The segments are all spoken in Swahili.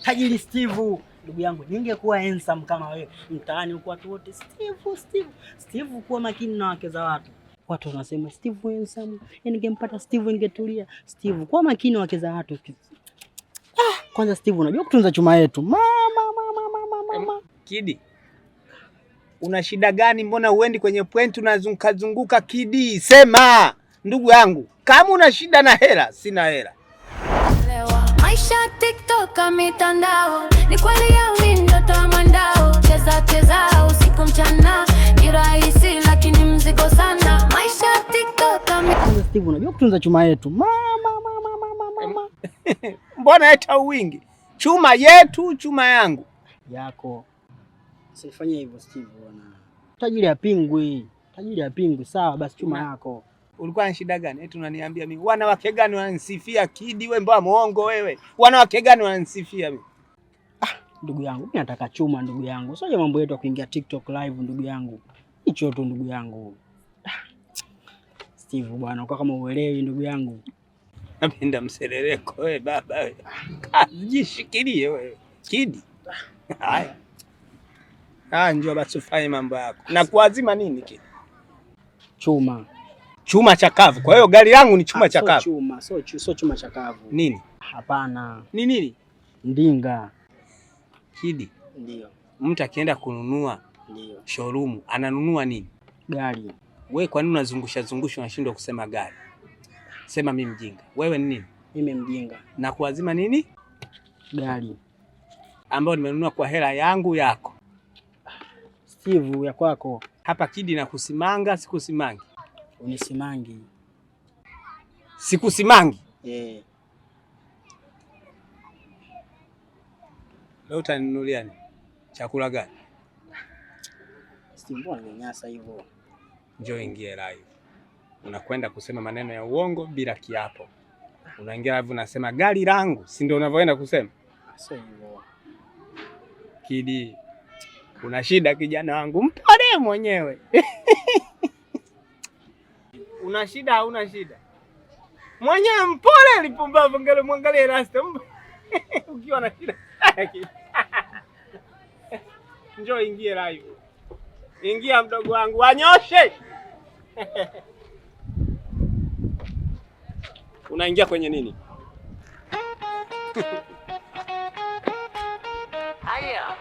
Tajiri Steve, ndugu yangu, ningekuwa handsome kama wewe. Mtaani huko watu wote Steve, kuwa makini na wake za watu. Watu wanasema Steve handsome. Ningempata Steve ningetulia. Steve, kuwa makini na wake za watu. Kwanza Steve, unajua kutunza chuma yetu. Mama. Kidi, una shida gani? Mbona uendi kwenye point unazunguka Kidi? Sema ndugu yangu, kama una shida na hela, sina hela. Maisha TikTok mitandao, ni kweli ya ndoto ya mwandao. Cheza usiku mchana, ni rahisi lakini mzigo sana. Maisha TikTok Kwanza Steve, unajua kutunza chuma yetu. Mama. Mbona hata wingi? Chuma yetu, chuma yangu. Yako. Usifanye hivyo Steve bwana. Tajiri apingwi. Sawa basi chuma yako. Ulikuwa na shida gani? Eti unaniambia mimi wanawake gani wananisifia Kidi? Wewe mbona muongo wewe? Wanawake gani wananisifia mimi? Ndugu yangu, mimi nataka chuma ndugu yangu. Sio mambo yetu ya kuingia TikTok live ndugu yangu. Hicho tu ndugu yangu. Steve bwana, uko kama uelewi ndugu yangu. Napenda mseleleko wewe baba wewe. Jishikilie wewe. Kidi. Haya. Njoo basi ufanye mambo yako. Na kuazima nini Kidi? Chuma chakavu. Kwa hiyo gari langu ni chuma chakavu. Sio chuma chakavu. Nini? Hapana. Ni nini? Ndinga. Kidi. Ndio. Mtu akienda kununua showroom ananunua nini? Gari. Wewe kwa nini unazungusha unashindwa kusema gari? Sema mimi mjinga. Wewe ni nini? Mimi mjinga. Na kuazima nini? Gari. Ambao nimenunua kwa hela yangu yako. Steve, ya kwako. Hapa Kidi na kusimanga, sikusimangi. Unisimangi. Sikusimangi. Leo utaninunulia nini? Chakula gani? Steve, mbona unanyanyasa hivyo? Njoo ingie live. Unakwenda kusema maneno ya uongo bila kiapo. Unaingia live unasema gari langu, si ndio unavyoenda kusema? Sio hivyo. Kidi, una shida kijana wangu, mpole mwenyewe. Una shida hauna shida? Mwenyewe mpole lipumbavu, ngale mwangalie rasta. Ukiwa na shida. Njoo ingie live. Ingia mdogo wangu, wanyoshe. Unaingia kwenye nini? Haya.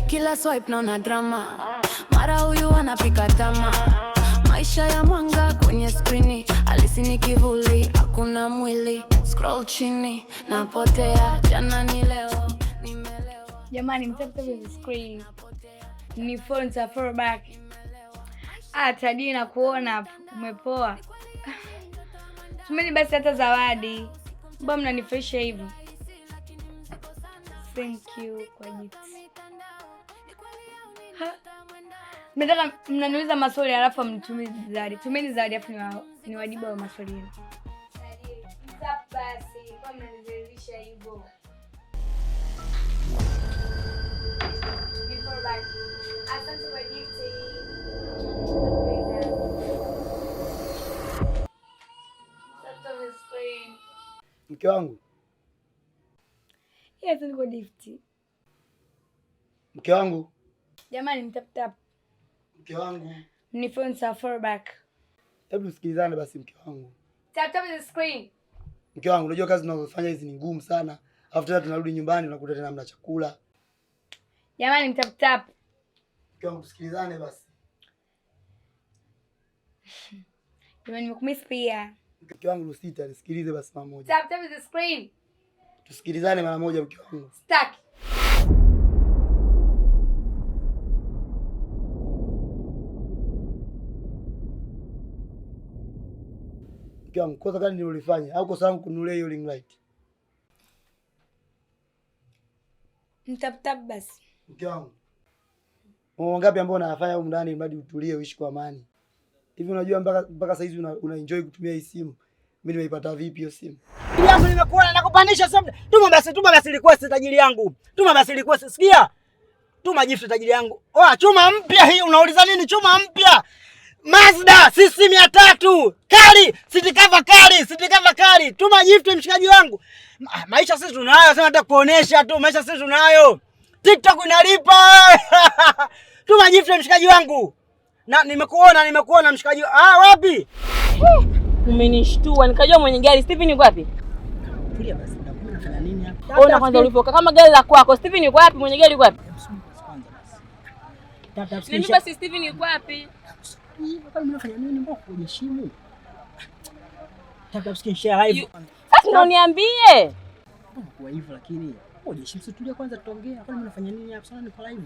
Kila swipe naona drama, mara huyu anapika tama. Maisha ya mwanga kwenye screen, halisi ni kivuli, hakuna mwili. Scroll chini, napotea, jana ni leo, nimelewa. Jamani, mtafuta kwenye screen. Ni phone za throwback. Tajiri na kuona hapo, umepoa. Tumeni basi hata zawadi. Mbona mnanifresha hivyo? Thank you kwa gift. Mnataka mnaniuliza maswali alafu mnitumie zawadi. Tumeni zawadi alafu ni wajibu wa maswali yenu. Basi, kwa mnanizelisha hivyo. Asante kwa gift. Mke wangu. Yes, niko gift. Mke wangu. Jamani, mtap. Mke wangu. Ni phone za throwback. Hebu sikilizane basi mke wangu. Tap the screen. Mke wangu, unajua kazi tunazofanya hizi ni ngumu sana. Alafu tena tunarudi nyumbani unakuta tena mna chakula. Jamani, mtap. Mke wangu, tusikilizane basi. Jamani, nimekumiss pia. Mke wangu, usita nisikilize basi mara moja. Tap the screen. Tusikilizane mara moja mke wangu. Stuck. Mke wangu, kosa gani nilolifanya? Au kosa langu kununulia hiyo ring light? Mtap basi. Mke wangu. Mambo ngapi ambayo unayafanya huko ndani mradi utulie uishi kwa amani? Hivi unajua mpaka sasa hizi una enjoy kutumia hii simu. Mimi nimeipata vipi hiyo simu? Tajiri yangu nimekuona nakupandisha simu. Tuma basi request tajiri yangu. Tuma basi request. Sikia? Tuma gift tajiri yangu. Oa chuma mpya hii, unauliza nini chuma mpya? Mazda CC 300. Kali, city cover kali. Tuma gift mshikaji wangu. Maisha sisi tunayo, sema nataka kuonesha tu, maisha sisi tunayo. TikTok inalipa. Tuma gift mshikaji wangu. Na nimekuona mshikaji. Wapi? Umenishtua, nikajua mwenye gari. Steven yuko wapi? Tulia basi, unafanya nini hapa? Ona kwanza ulipoka kama gari la kwako. Steven yuko wapi? Mwenye gari yuko wapi? Niambia si Steven yuko wapi? Kwani unafanya nini? Mbona kujiheshimu? Tata skin share live. Sasa ndio niambie. Kwa hivyo lakini kujiheshimu, tulia kwanza tutaongea. Kwani unafanya nini hapa sana niko live?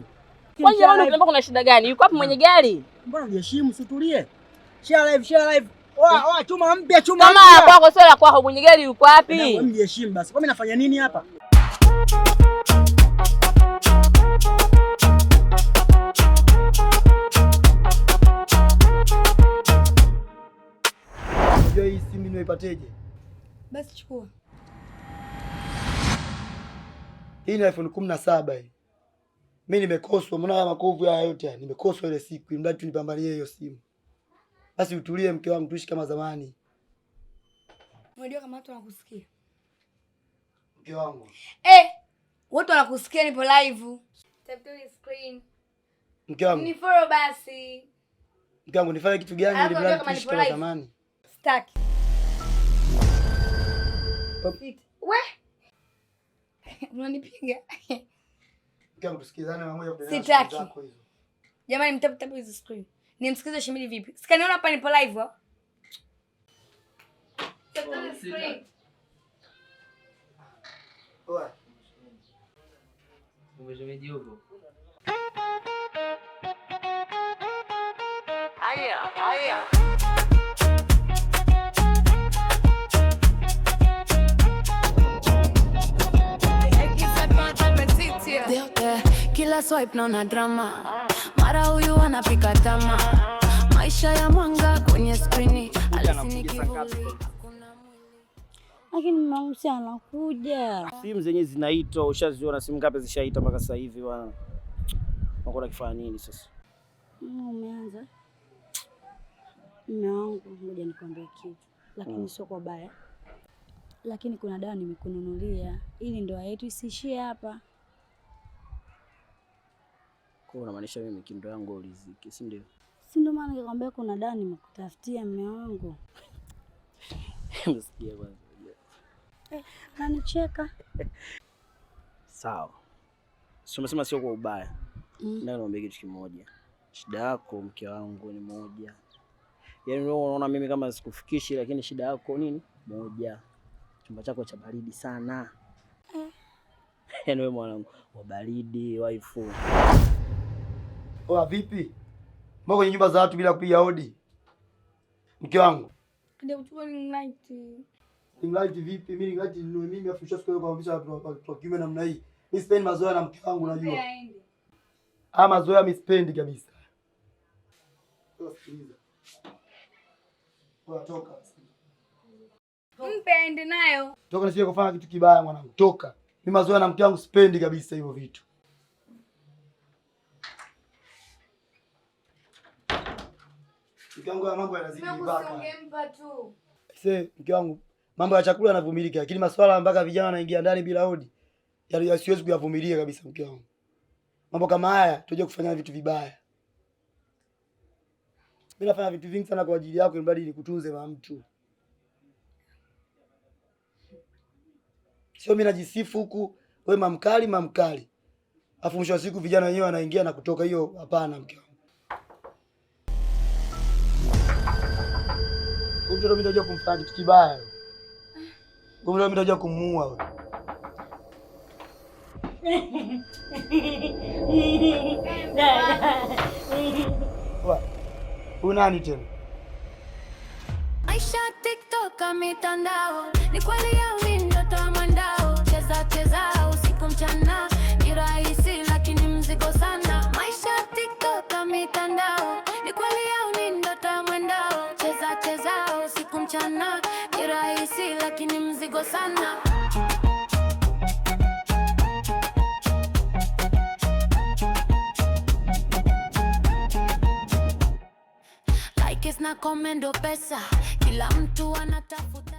Kwani jamani unaomba kuna shida gani? Yuko wapi mwenye gari? Mbona unajiheshimu, tulie. Share live. Oa chuma mpya. Kama kwako sio la kwako, mwenye gari yuko wapi? Wewe mjiheshimu basi. Kwa mimi nafanya nini hapa? Unajua hii simu nimeipateje? Basi chukua. Hii ni iPhone 17 hii. Mimi nimekoswa, mbona haya makovu haya yote haya? Nimekoswa ile siku, mradi tunipambanie hiyo simu. Basi utulie mke wangu, tuishi kama zamani. Unajua kama watu wanakusikia. Mke wangu. Watu wanakusikia, nipo live. Tap the screen. Mke wangu. Ni follow basi. Mke wangu nifanye kitu gani ili mradi tuishi kama zamani? Staki. We. Unanipiga. Mke wangu tusikizane na moja kwa Sitaki. Jamani mtap hizo screen. Nimsikize Shimili vipi? Sikaniona hapa nipo live au? Tap the screen. Oa. Umejemeji huko? Haya. Kila swipe naona drama, mara huyu anapika tama, maisha ya mwanga kwenye skrini, alisini kivuli. Lakini mausi anakuja. Simu zenyewe zinaitwa, ushaziona simu ngapi zishaita mpaka sasa hivi bwana. Unaona kifanya nini sasa? Umeanza. Mume wangu, ngoja nikwambie kitu. Lakini sio kwa baya. Lakini kuna dawa nimekununulia ili ndoa yetu isiishie hapa. Kwa unamaanisha mimi kindo yangu uliziki, si ndio? Si ndio maana nikwambia kuna dawa nimekutafutia mume wangu. Msikia bwana. Ananicheka. Sawa. Umesema sio kwa ubaya. Na niambie kitu kimoja. Shida yako mke wangu ni moja. Yaani wewe unaona mimi kama sikufikishi, lakini shida yako nini? Moja. Chumba chako cha baridi sana. Yaani wewe mwanangu wa baridi, waifu. Oa vipi? Mbona kwenye nyumba za watu bila kupiga hodi? Mke wangu. Ndio kuchukua light. Light vipi? Mimi light ni mimi afu siku kwa kabisa watu kiume namna hii. Mimi sipendi mazoea na mke wangu unajua. Mazoea mimi sipendi kabisa. Sikiliza. Toka. Mpe aende nayo. Toka nisije kufanya kitu kibaya mwanangu. Toka. Mimi mazoea na mke wangu sipendi kabisa hivyo vitu. Mke wangu mambo yanazidi vibaka. Ungempa tu. Mke wangu mambo ya chakula yanavumilika, lakini masuala mpaka vijana wanaingia ndani bila hodi. Yaani siwezi kuyavumilia kabisa mke wangu. Mambo kama haya tuje kufanya vitu vibaya. Mimi nafanya vitu vingi sana kwa ajili yako ili mradi nikutunze kama mtu. Sio mimi najisifu huku wewe mamkali. Afu mwisho wa siku vijana wenyewe wanaingia na kutoka, hiyo hapana mke wangu. Mtoto mimi ndio kumfanya kitu kibaya. Mimi ndio kumuua wewe. Unani tena? Maisha TikTok mitandao, ni kweli au ni ndoto ya mwandao? Cheza usiku mchana, ni rahisi lakini mzigo sana. Maisha TikTok mitandao, ni kweli au ni ndoto ya mwandao? Cheza usiku mchana, ni rahisi lakini mzigo sana. likes na komendo pesa, kila mtu anatafuta.